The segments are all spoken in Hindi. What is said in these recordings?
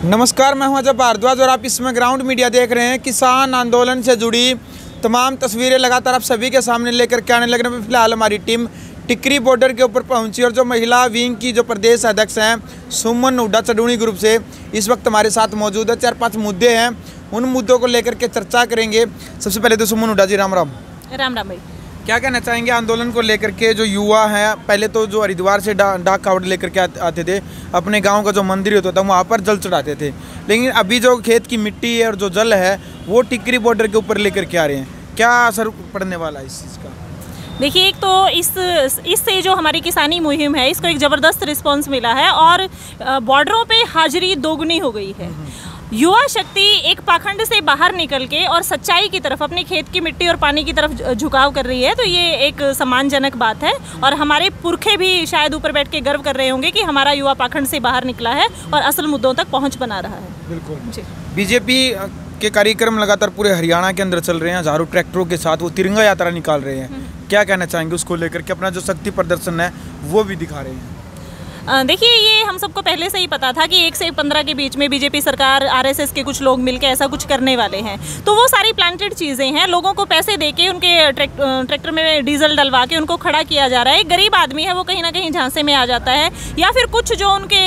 नमस्कार, मैं हूं अजय भारद्वाज और आप इसमें ग्राउंड मीडिया देख रहे हैं। किसान आंदोलन से जुड़ी तमाम तस्वीरें लगातार आप सभी के सामने लेकर के आने लग रहे हैं। फिलहाल हमारी टीम टिकरी बॉर्डर के ऊपर पहुंची और जो महिला विंग की जो प्रदेश अध्यक्ष हैं सुमन हुड्डा चडूणी ग्रुप से इस वक्त हमारे साथ मौजूद है। 4-5 मुद्दे हैं, उन मुद्दों को लेकर के चर्चा करेंगे। सबसे पहले तो सुमन हुड्डा जी, राम राम। राम राम भाई। क्या कहना चाहेंगे आंदोलन को लेकर के? जो युवा हैं, पहले तो जो हरिद्वार से डाक कावड़ लेकर के आते थे, अपने गांव का जो मंदिर होता था वहाँ पर जल चढ़ाते थे, लेकिन अभी जो खेत की मिट्टी है और जो जल है वो टिकरी बॉर्डर के ऊपर लेकर के आ रहे हैं। क्या असर पड़ने वाला है इस चीज़ का? देखिए, एक तो इससे जो हमारी किसानी मुहिम है इसको एक ज़बरदस्त रिस्पांस मिला है और बॉर्डरों पे हाजिरी दोगुनी हो गई है। युवा शक्ति एक पाखंड से बाहर निकल के और सच्चाई की तरफ, अपने खेत की मिट्टी और पानी की तरफ झुकाव कर रही है, तो ये एक सम्मानजनक बात है। और हमारे पुरखे भी शायद ऊपर बैठ के गर्व कर रहे होंगे कि हमारा युवा पाखंड से बाहर निकला है और असल मुद्दों तक पहुंच बना रहा है। बिल्कुल जी। बीजेपी के कार्यक्रम लगातार पूरे हरियाणा के अंदर चल रहे हैं। हजारों ट्रैक्टरों के साथ वो तिरंगा यात्रा निकाल रहे हैं। क्या कहना चाहेंगे उसको लेकर के? अपना जो शक्ति प्रदर्शन है वो भी दिखा रहे हैं। देखिए, ये हम सबको पहले से ही पता था कि 1 से 15 के बीच में बीजेपी सरकार, आरएसएस के कुछ लोग मिलकर ऐसा कुछ करने वाले हैं। तो वो सारी प्लांटेड चीज़ें हैं। लोगों को पैसे देके उनके ट्रैक्टर में डीजल डलवा के उनको खड़ा किया जा रहा है। एक गरीब आदमी है, वो कहीं ना कहीं झांसे में आ जाता है, या फिर कुछ जो उनके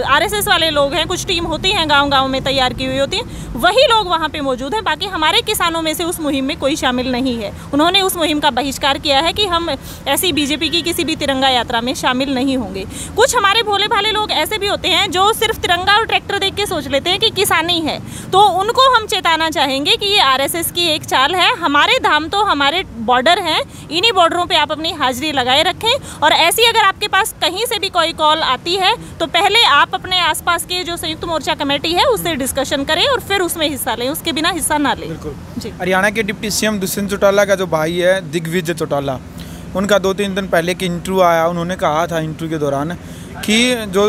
आरएसएस वाले लोग हैं, कुछ टीम होती हैं गाँव में तैयार की हुई होती है, वही लोग वहाँ पर मौजूद हैं। बाकी हमारे किसानों में से उस मुहिम में कोई शामिल नहीं है। उन्होंने उस मुहिम का बहिष्कार किया है कि हम ऐसी बीजेपी की किसी भी तिरंगा यात्रा में शामिल नहीं होंगे। कुछ हमारे भोले भाले लोग ऐसे भी होते हैं जो सिर्फ तिरंगा और ट्रैक्टर देख के सोच लेते हैं कि किसानी है, तो उनको हम चेताना चाहेंगे कि ये आरएसएस की एक चाल है। हमारे धाम तो हमारे बॉर्डर हैं, इन्हीं बॉर्डरों पे आप अपनी हाजिरी लगाए रखें। और ऐसी अगर आपके पास कहीं से भी कोई कॉल आती है तो पहले आप अपने आसपास के जो संयुक्त मोर्चा कमेटी है उससे डिस्कशन करें और फिर उसमें हिस्सा लें, उसके बिना हिस्सा ना लें। जी। हरियाणा के डिप्टी सीएम दुष्यंत चौटाला का जो भाई है दिग्विजय चौटाला, उनका 2-3 दिन पहले की इंटरव्यू आया। उन्होंने कहा था इंटरव्यू के दौरान कि जो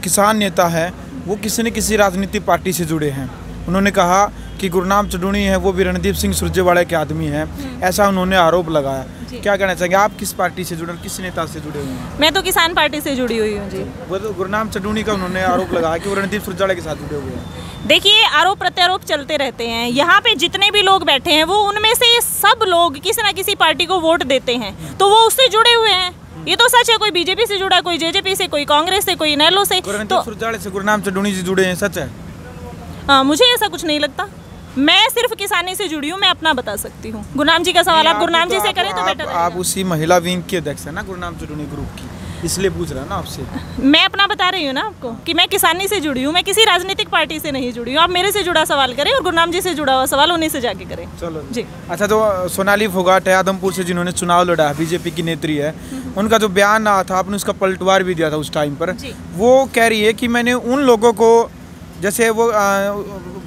किसान नेता है वो किसी न किसी राजनीतिक पार्टी से जुड़े हैं। उन्होंने कहा कि गुरनाम चडूणी है वो भी रणदीप सिंह सुरजेवाला के आदमी हैं, ऐसा उन्होंने आरोप लगाया। क्या कहना चाहेंगे? आप किस पार्टी से जुड़े, किस नेता से जुड़े हुए हैं? मैं तो किसान पार्टी से जुड़ी हुई हूँ जी। वो तो गुरनाम चडूणी का उन्होंने आरोप लगाया कि वो रणदीप सुरजेवाला के साथ जुड़े हुए हैं। देखिए, आरोप प्रत्यारोप चलते रहते हैं। यहाँ पे जितने भी लोग बैठे हैं वो उनमें से सब लोग किसी ना किसी पार्टी को वोट देते हैं, तो वो उससे जुड़े हुए हैं। ये तो सच है। कोई बीजेपी से जुड़ा, कोई जेजेपी से, कोई कांग्रेस से, कोई इनेलो से। तो सुरजेवाला से गुरनाम चडूणी से जुड़े हैं, सच है? मुझे ऐसा कुछ नहीं लगता। मैं सिर्फ किसानी से जुड़ी हूँ, मैं अपना बता सकती हूँ। गुरनाम जी का सवाल आप गुरनाम जी से करें तो बेटर है। आप उसी महिला विंग के अध्यक्ष है ना गुरनाम चडूणी ग्रुप की, इसलिए पूछ रहा ना आपसे। मैं अपना बता रही हूँ ना आपको कि मैं किसानी से जुड़ी हूँ, मैं किसी राजनीतिक पार्टी से नहीं जुड़ी हूँ। आप मेरे से जुड़ा सवाल करें और गुरनाम जी से जुड़ा हुआ सवाल उन्हीं से जाके करें। चलो जी। अच्छा, तो सोनाली फोगाट है आदमपुर से, जिन्होंने चुनाव लड़ा, बीजेपी की नेत्री है, उनका जो बयान आया था, आपने उसका पलटवार भी दिया था उस टाइम पर। वो कह रही है कि मैंने उन लोगों को, जैसे वो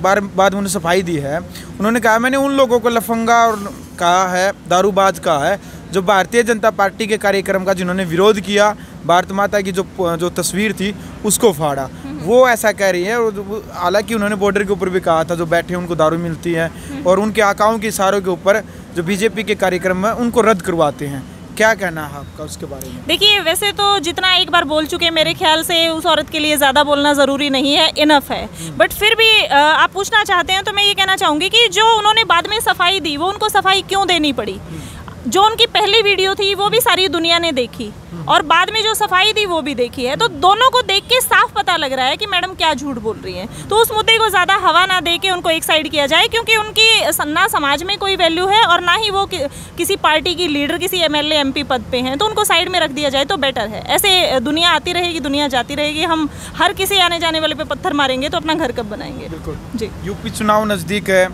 बाद में सफाई दी है, उन्होंने कहा मैंने उन लोगों को लफंगा और कहा है, दारूबाज कहा है, जो भारतीय जनता पार्टी के कार्यक्रम का जिन्होंने विरोध किया, भारत माता की जो तस्वीर थी उसको फाड़ा। वो ऐसा कह रही है। और हालांकि उन्होंने बॉर्डर के ऊपर भी कहा था जो बैठे उनको दारू मिलती है और उनके आकाओं के इशारों के ऊपर जो बीजेपी के कार्यक्रम है उनको रद्द करवाते हैं। क्या कहना है आपका उसके बारे में? देखिए, वैसे तो जितना एक बार बोल चुके, मेरे ख्याल से उस औरत के लिए ज़्यादा बोलना ज़रूरी नहीं है, इनफ है। बट फिर भी आप पूछना चाहते हैं तो मैं ये कहना चाहूँगी कि जो उन्होंने बाद में सफाई दी, वो उनको सफाई क्यों देनी पड़ी? जो उनकी पहली वीडियो थी वो भी सारी दुनिया ने देखी और बाद में जो सफाई दी वो भी देखी है, तो दोनों को देख के साफ पता लग रहा है कि मैडम क्या झूठ बोल रही हैं। तो उस मुद्दे को ज़्यादा हवा ना दे के उनको एक साइड किया जाए, क्योंकि उनकी ना समाज में कोई वैल्यू है और ना ही वो किसी पार्टी की लीडर, किसी एमएलए एमपी पद पे हैं, तो उनको साइड में रख दिया जाए तो बेटर है। ऐसे दुनिया आती रहेगी, दुनिया जाती रहेगी। हम हर किसी आने जाने वाले पे पत्थर मारेंगे तो अपना घर कब बनाएंगे? बिल्कुल जी। यूपी चुनाव नज़दीक है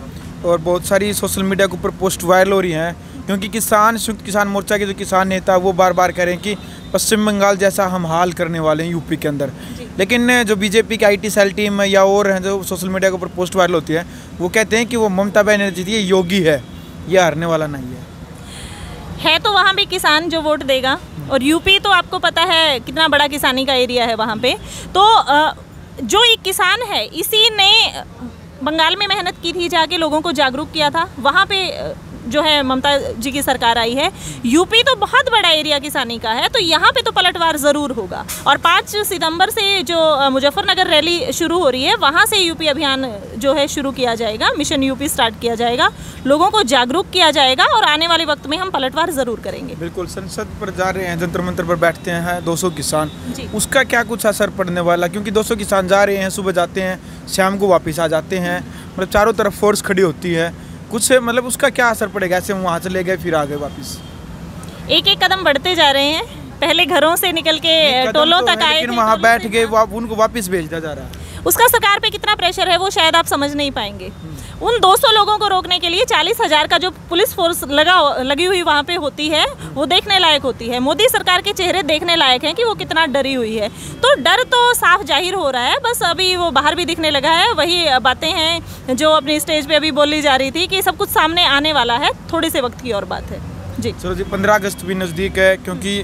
और बहुत सारी सोशल मीडिया के ऊपर पोस्ट वायरल हो रही हैं, क्योंकि संयुक्त किसान मोर्चा के जो किसान नेता वो बार बार कह रहे हैं कि पश्चिम बंगाल जैसा हम हाल करने वाले हैं यूपी के अंदर। लेकिन जो बीजेपी की आईटी सेल टीम या और हैं जो सोशल मीडिया के ऊपर पोस्ट वायरल होती है, वो कहते हैं कि वो ममता बनर्जी थी, ये योगी है, ये हारने वाला नहीं है। तो वहाँ भी किसान जो वोट देगा, और यूपी तो आपको पता है कितना बड़ा किसानी का एरिया है वहाँ पे। तो जो एक किसान है, इसी ने बंगाल में मेहनत की थी, जाके लोगों को जागरूक किया था। वहाँ पे जो है ममता जी की सरकार आई है, यूपी तो बहुत बड़ा एरिया किसानी का है, तो यहाँ पे तो पलटवार ज़रूर होगा। और 5 सितंबर से जो मुजफ्फरनगर रैली शुरू हो रही है, वहाँ से यूपी अभियान जो है शुरू किया जाएगा, मिशन यूपी स्टार्ट किया जाएगा, लोगों को जागरूक किया जाएगा और आने वाले वक्त में हम पलटवार ज़रूर करेंगे। बिल्कुल, संसद पर जा रहे हैं, जंतर मंतर पर बैठते हैं 200 किसान, उसका क्या कुछ असर पड़ने वाला? क्योंकि 200 किसान जा रहे हैं, सुबह जाते हैं, शाम को वापस आ जाते हैं, मतलब चारों तरफ फोर्स खड़ी होती है, कुछ मतलब उसका क्या असर पड़ेगा? ऐसे हम वहाँ चले गए फिर आ गए वापस। एक एक कदम बढ़ते जा रहे हैं, पहले घरों से निकल के टोलों तक आए, लेकिन वहाँ बैठ गए, उनको वापस भेजा जा रहा है। उसका सरकार पे कितना प्रेशर है वो शायद आप समझ नहीं पाएंगे। उन 200 लोगों को रोकने के लिए 40,000 का जो पुलिस फोर्स लगी हुई वहाँ पे होती है, वो देखने लायक होती है। मोदी सरकार के चेहरे देखने लायक हैं कि वो कितना डरी हुई है। तो डर तो साफ जाहिर हो रहा है, बस अभी वो बाहर भी दिखने लगा है। वही बातें हैं जो अपनी स्टेज पे अभी बोली जा रही थी कि सब कुछ सामने आने वाला है, थोड़े से वक्त की और बात है। जी चलो जी, 15 अगस्त भी नज़दीक है, क्योंकि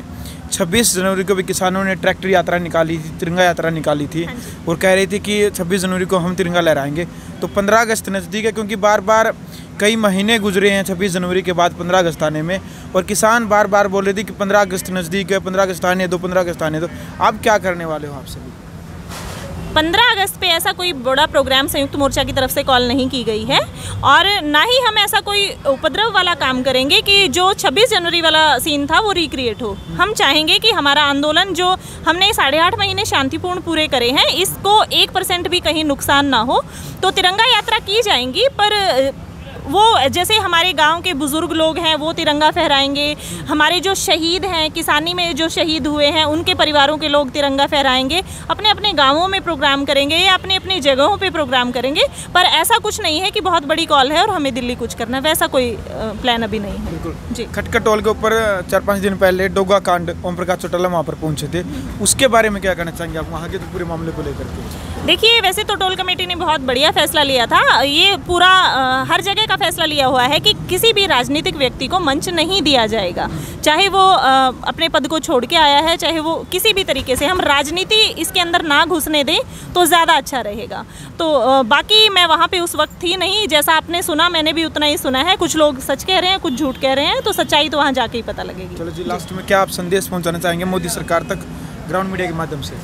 26 जनवरी को भी किसानों ने ट्रैक्टर यात्रा निकाली थी, तिरंगा यात्रा निकाली थी, और कह रही थी कि 26 जनवरी को हम तिरंगा लहराएंगे। तो 15 अगस्त नज़दीक है, क्योंकि बार बार कई महीने गुजरे हैं 26 जनवरी के बाद 15 अगस्त आने में, और किसान बार बार बोल रहे थे कि 15 अगस्त नज़दीक है, 15 अगस्त आने दो, 15 अगस्त आने दो। आप क्या करने वाले हो? आप सभी 15 अगस्त पे ऐसा कोई बड़ा प्रोग्राम संयुक्त मोर्चा की तरफ से कॉल नहीं की गई है, और ना ही हम ऐसा कोई उपद्रव वाला काम करेंगे कि जो 26 जनवरी वाला सीन था वो रिक्रिएट हो। हम चाहेंगे कि हमारा आंदोलन जो हमने 8.5 महीने शांतिपूर्ण पूरे करे हैं, इसको 1% भी कहीं नुकसान ना हो। तो तिरंगा यात्रा की जाएंगी, पर वो जैसे हमारे गांव के बुज़ुर्ग लोग हैं वो तिरंगा फहराएंगे, हमारे जो शहीद हैं, किसानी में जो शहीद हुए हैं, उनके परिवारों के लोग तिरंगा फहराएंगे, अपने अपने गांवों में प्रोग्राम करेंगे या अपने अपनी जगहों पे प्रोग्राम करेंगे। पर ऐसा कुछ नहीं है कि बहुत बड़ी कॉल है और हमें दिल्ली कुछ करना है, वैसा कोई प्लान अभी नहीं है। बिल्कुल जी। खटकटोल के ऊपर 4-5 दिन पहले डोगा कांड, ओम प्रकाश चौटाला वहाँ पर पहुँचे थे, उसके बारे में क्या कहना चाहेंगे आप वहाँ के तो पूरे मामले को लेकर के? देखिए, वैसे तो टोल कमेटी ने बहुत बढ़िया फैसला लिया था। ये पूरा हर जगह का फैसला लिया हुआ है कि किसी भी राजनीतिक व्यक्ति को मंच नहीं दिया जाएगा, चाहे वो अपने पद को छोड़ के आया है, चाहे वो किसी भी तरीके से। हम राजनीति इसके अंदर ना घुसने दें तो ज़्यादा अच्छा रहेगा। तो बाकी मैं वहाँ पे उस वक्त थी नहीं, जैसा आपने सुना मैंने भी उतना ही सुना है। कुछ लोग सच कह रहे हैं, कुछ झूठ कह रहे हैं, तो सच्चाई तो वहाँ जाके ही पता लगेगी। चलो जी, लास्ट में क्या आप संदेश पहुँचाना चाहेंगे मोदी सरकार तक ग्राउंड मीडिया के माध्यम से?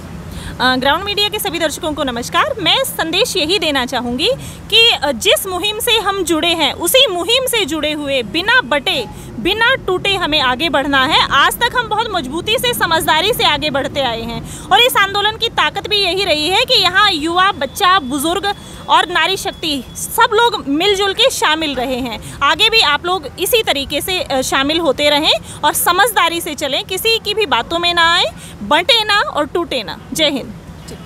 ग्राउंड मीडिया के सभी दर्शकों को नमस्कार। मैं संदेश यही देना चाहूँगी कि जिस मुहिम से हम जुड़े हैं, उसी मुहिम से जुड़े हुए बिना बटे बिना टूटे हमें आगे बढ़ना है। आज तक हम बहुत मजबूती से, समझदारी से आगे बढ़ते आए हैं, और इस आंदोलन की ताकत भी यही रही है कि यहाँ युवा, बच्चा, बुजुर्ग और नारी शक्ति सब लोग मिलजुल के शामिल रहे हैं। आगे भी आप लोग इसी तरीके से शामिल होते रहें और समझदारी से चलें, किसी की भी बातों में ना आए, बंटे ना और टूटे ना। जय हिंद।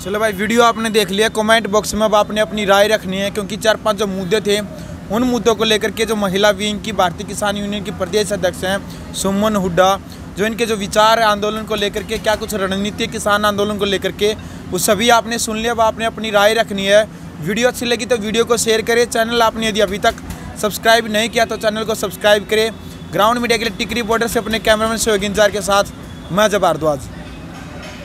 चलो भाई, वीडियो आपने देख लिया। कमेंट बॉक्स में अब आपने अपनी राय रखनी है, क्योंकि 4-5 जो मुद्दे थे उन मुद्दों को लेकर के जो महिला विंग की भारतीय किसान यूनियन की प्रदेश अध्यक्ष हैं सुमन हुड्डा, जो इनके जो विचार है आंदोलन को लेकर के, क्या कुछ रणनीति किसान आंदोलन को लेकर के, वो सभी आपने सुन लिया। अब आपने अपनी राय रखनी है। वीडियो अच्छी लगी तो वीडियो को शेयर करें। चैनल आपने यदि अभी तक सब्सक्राइब नहीं किया तो चैनल को सब्सक्राइब करें। ग्राउंड मीडिया के लिए टिकरी बॉर्डर से अपने कैमरामैन सहयोगी इंचार्ज के साथ मैं जब भारद्वाज।